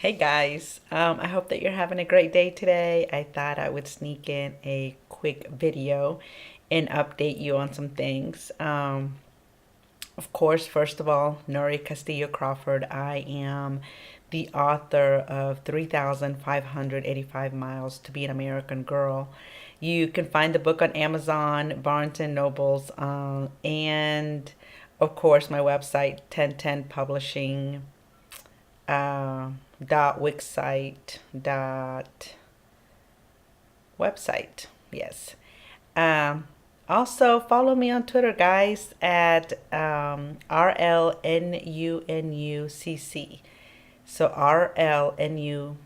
Hey guys, I hope that you're having a great day today. I thought I would sneak in a quick video and update you on some things. Of course, first of all, Nuri Castillo Crawford. I am the author of 3,585 Miles to Be an American Girl. You can find the book on Amazon, Barnes and Nobles, and of course my website, 1010 Publishing. Dot wixsite dot website. Yes. Um, Also follow me on Twitter, guys, at RLNUNUCC. So RLNUNUCC.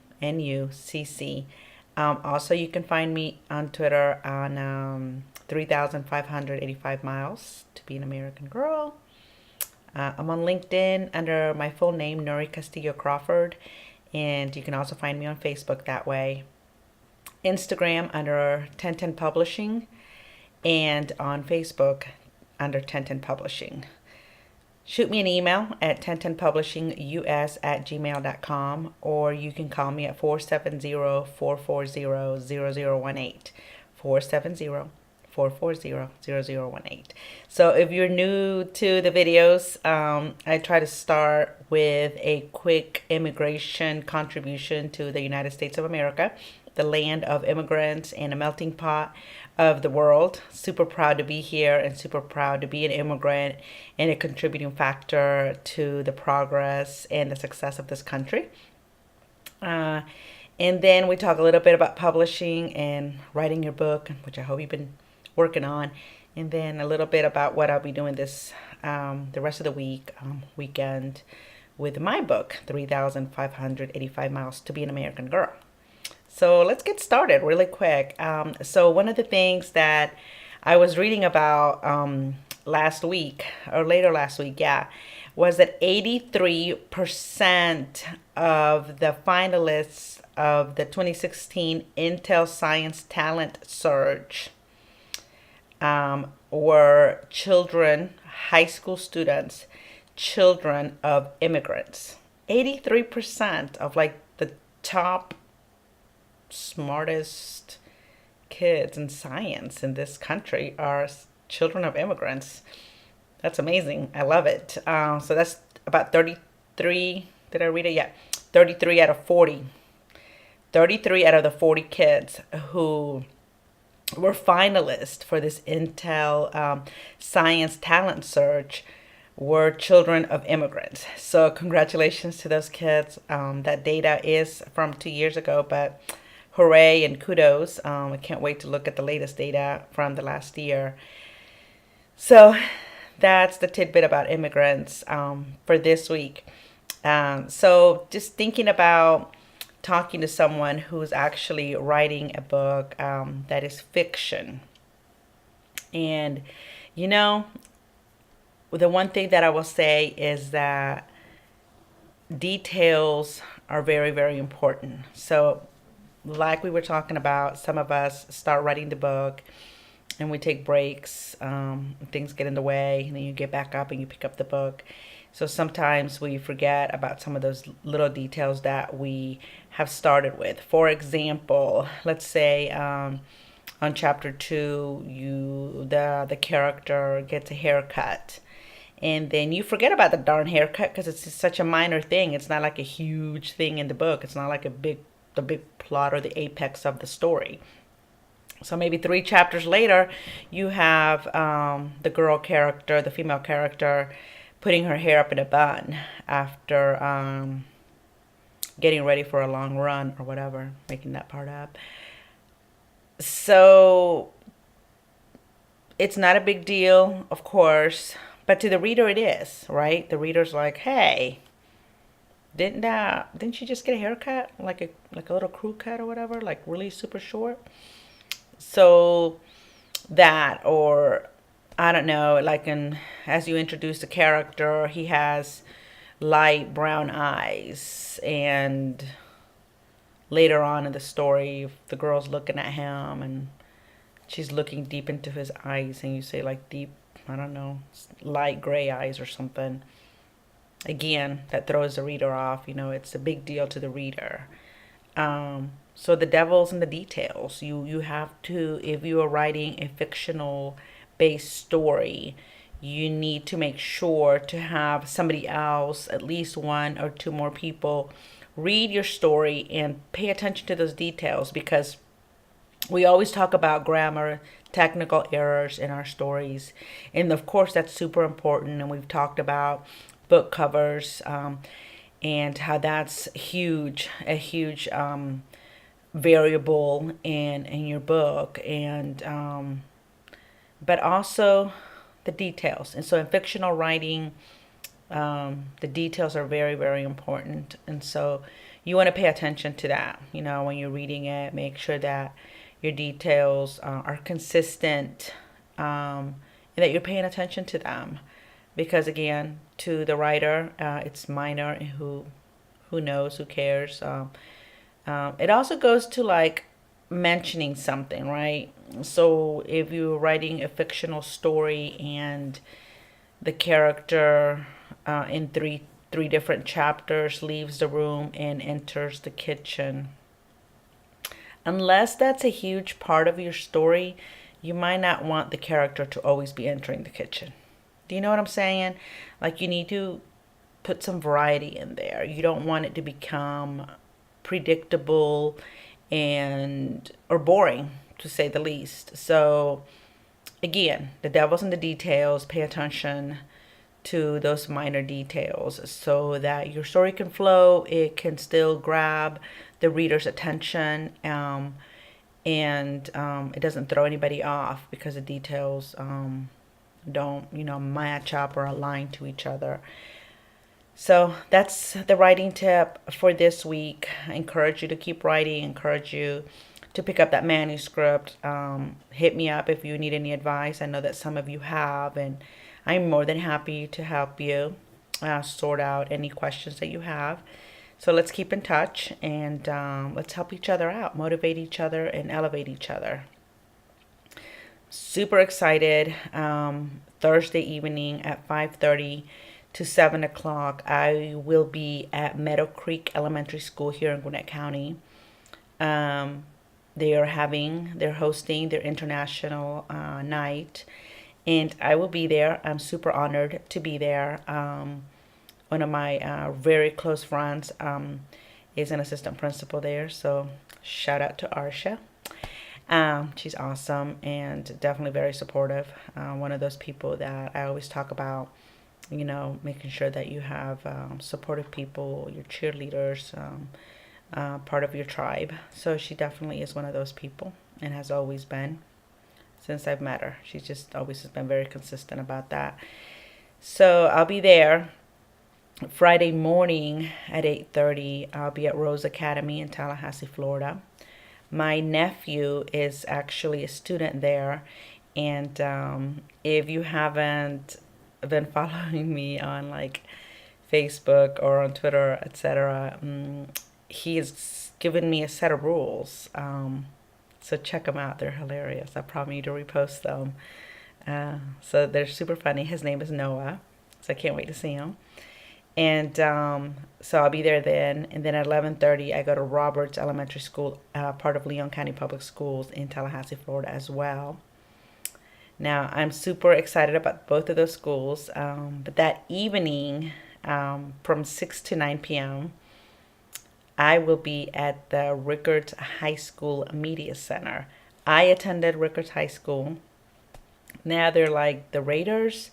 Also, you can find me on Twitter on 3,585 Miles to Be an American Girl. I'm on LinkedIn under my full name, Nuri Castillo Crawford, and you can also find me on Facebook that way. Instagram under 1010 Publishing, and on Facebook under 1010 Publishing. Shoot me an email at 1010publishingus@gmail.com, or you can call me at 470-440-0018. 470-440-0018. So if you're new to the videos, I try to start with a quick immigration contribution to the United States of America, the land of immigrants and a melting pot of the world. Super proud to be here and super proud to be an immigrant and a contributing factor to the progress and the success of this country. And then we talk a little bit about publishing and writing your book, which I hope you've been working on. And then a little bit about what I'll be doing this the rest of the weekend with my book, 3,585 Miles to Be an American Girl. So let's get started really quick. So one of the things that I was reading about last week, or later last week, yeah, was that 83% of the finalists of the 2016 Intel Science Talent Surge were children, high school students, children of immigrants. 83% of like the top smartest kids in science in this country are children of immigrants. That's amazing. I love it. So that's about 33. Did I read it? Yeah. 33 out of 40. 33 out of the 40 kids who were finalists for this Intel Science Talent Search were children of immigrants. So congratulations to those kids. That data is from 2 years ago, but hooray and kudos. I can't wait to look at the latest data from the last year. So that's the tidbit about immigrants for this week. So just thinking about talking to someone who's actually writing a book that is fiction. And, you know, the one thing that I will say is that details are very, very important. So like we were talking about, some of us start writing the book and we take breaks, things get in the way, and then you get back up and you pick up the book. So sometimes we forget about some of those little details that we have started with. For example, let's say on chapter 2, the character gets a haircut. And then you forget about the darn haircut because it's just such a minor thing. It's not like a huge thing in the book. It's not like the big plot or the apex of the story. So maybe 3 chapters later, you have the girl character, the female character, putting her hair up in a bun after getting ready for a long run or whatever, making that part up. So it's not a big deal, of course, but to the reader it is, right? The reader's like, hey, didn't she just get a haircut, like a little crew cut or whatever, like really super short? So that, or I don't know, like as you introduce the character, he has light brown eyes, and later on in the story, the girl's looking at him and she's looking deep into his eyes, and you say like deep, I don't know, light gray eyes or something. again, that throws the reader off. It's a big deal to the reader. So the devil's in the details. You have to, if you are writing a fictional based story, you need to make sure to have somebody else, at least one or two more people, read your story and pay attention to those details, because we always talk about grammar, technical errors in our stories. And of course, that's super important. And we've talked about book covers, and how that's a huge variable in your book. And but also the details. And so in fictional writing, the details are very, very important. And so you want to pay attention to that. When you're reading it, make sure that your details are consistent, and that you're paying attention to them. Because again, to the writer, it's minor, and who knows, who cares. It also goes to like mentioning something, right? So if you're writing a fictional story and the character in three different chapters leaves the room and enters the kitchen, unless that's a huge part of your story, you might not want the character to always be entering the kitchen. Do you know what I'm saying? Like, you need to put some variety in there. You don't want it to become predictable and or boring, to say the least. So again, the devil's in the details. Pay attention to those minor details so that your story can flow. It can still grab the reader's attention, and it doesn't throw anybody off because the details don't match up or align to each other. So that's the writing tip for this week. I encourage you to keep writing. Encourage you to pick up that manuscript. Hit me up if you need any advice. I know that some of you have, and I'm more than happy to help you sort out any questions that you have. So let's keep in touch, and let's help each other out, motivate each other, and elevate each other. Super excited. Thursday evening at 5:30 to 7 o'clock, I will be at Meadowcreek Elementary School here in Gwinnett County. They're hosting their international night, and I will be there. I'm super honored to be there. One of my very close friends is an assistant principal there, so shout out to Arsha. She's awesome and definitely very supportive. One of those people that I always talk about, making sure that you have supportive people, your cheerleaders, part of your tribe. So she definitely is one of those people, and has always been since I've met her. She's just always been very consistent about that. So I'll be there Friday morning at 8:30. I'll be at Rose Academy in Tallahassee, Florida. My nephew is actually a student there, and if you haven't been following me on like Facebook or on Twitter, etc., he has given me a set of rules. So check them out; they're hilarious. I promise you to repost them. So they're super funny. His name is Noah, so I can't wait to see him. And so I'll be there then. And then at 11:30, I go to Roberts Elementary School, part of Leon County Public Schools in Tallahassee, Florida as well. Now, I'm super excited about both of those schools. But that evening, from 6 to 9 p.m., I will be at the Rickards High School Media Center. I attended Rickards High School. Now they're like the Raiders,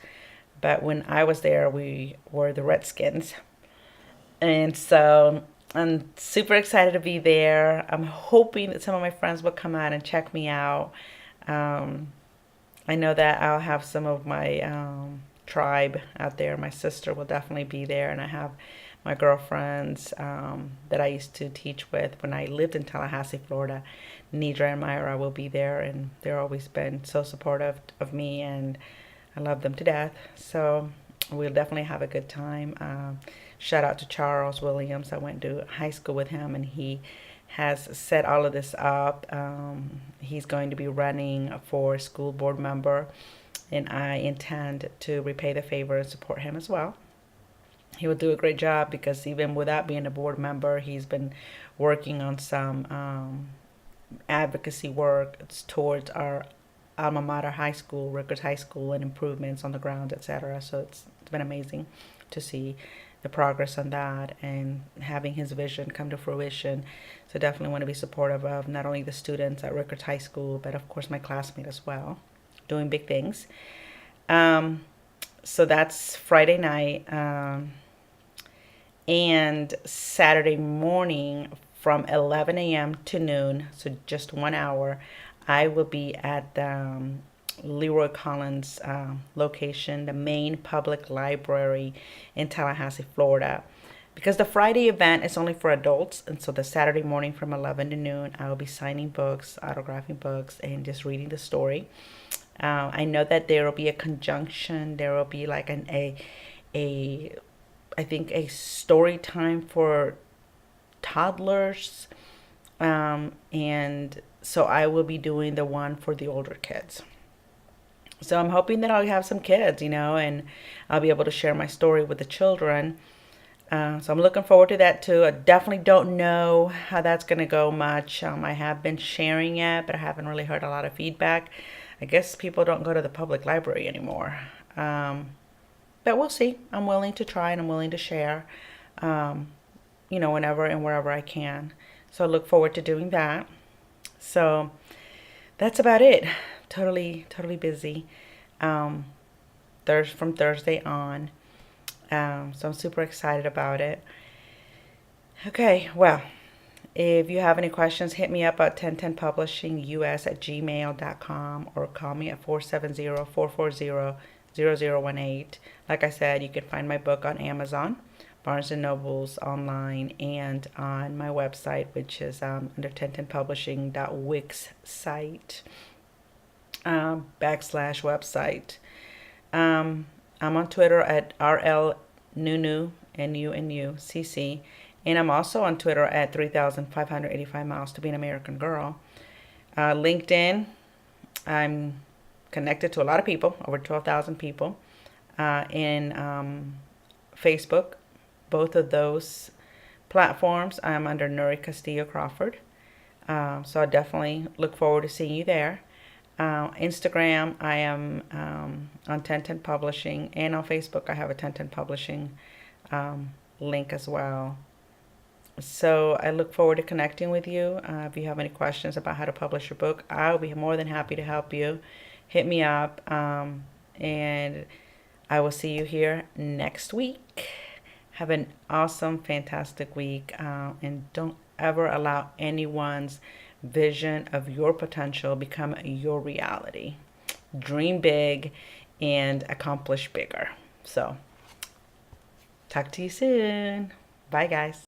but when I was there, we were the Redskins. And so I'm super excited to be there. I'm hoping that some of my friends will come out and check me out. I know that I'll have some of my tribe out there. My sister will definitely be there, and I have my girlfriends that I used to teach with when I lived in Tallahassee, Florida. Nidra and Myra will be there, and they've always been so supportive of me, and I love them to death. So we'll definitely have a good time. Shout out to Charles Williams. I went to high school with him, and he has set all of this up. He's going to be running for school board member, and I intend to repay the favor and support him as well. He will do a great job because even without being a board member, he's been working on some advocacy work towards our alma mater high school, Rutgers High School, and improvements on the ground, etc. So it's been amazing to see the progress on that and having his vision come to fruition. So definitely want to be supportive of not only the students at Rutgers High School, but of course my classmate as well, doing big things. So that's Friday night. And Saturday morning from 11 a.m. to noon, so just 1 hour, I will be at the Leroy Collins location, the main public library in Tallahassee, Florida. Because the Friday event is only for adults, and so the Saturday morning from 11 to noon, I will be signing books, autographing books, and just reading the story. I know that there will be a conjunction. There will be like a I think a story time for toddlers, and so I will be doing the one for the older kids. So I'm hoping that I'll have some kids, and I'll be able to share my story with the children. So I'm looking forward to that too. I definitely don't know how that's going to go much. I have been sharing it, but I haven't really heard a lot of feedback. I guess people don't go to the public library anymore. But we'll see. I'm willing to try and I'm willing to share, whenever and wherever I can. So I look forward to doing that. So that's about it. Totally, totally busy. From Thursday on. So I'm super excited about it. Okay, well, if you have any questions, hit me up at 1010publishingus@gmail.com or call me at 470-440-0018. Like I said, you can find my book on Amazon, Barnes & Noble's online, and on my website, which is under 1010publishing.wix site, /website. I'm on Twitter at RLNunu, NUNUCC, and I'm also on Twitter at 3,585 miles to be an American girl. LinkedIn, I'm connected to a lot of people, over 12,000 people. In Facebook, both of those platforms, I'm under Nuri Castillo Crawford. So I definitely look forward to seeing you there. Instagram, I am on 1010 Publishing, and on Facebook, I have a 1010 Publishing link as well. So I look forward to connecting with you. If you have any questions about how to publish your book, I'll be more than happy to help you. Hit me up, and I will see you here next week. Have an awesome, fantastic week, and don't ever allow anyone's vision of your potential become your reality. Dream big and accomplish bigger. So, talk to you soon. Bye, guys.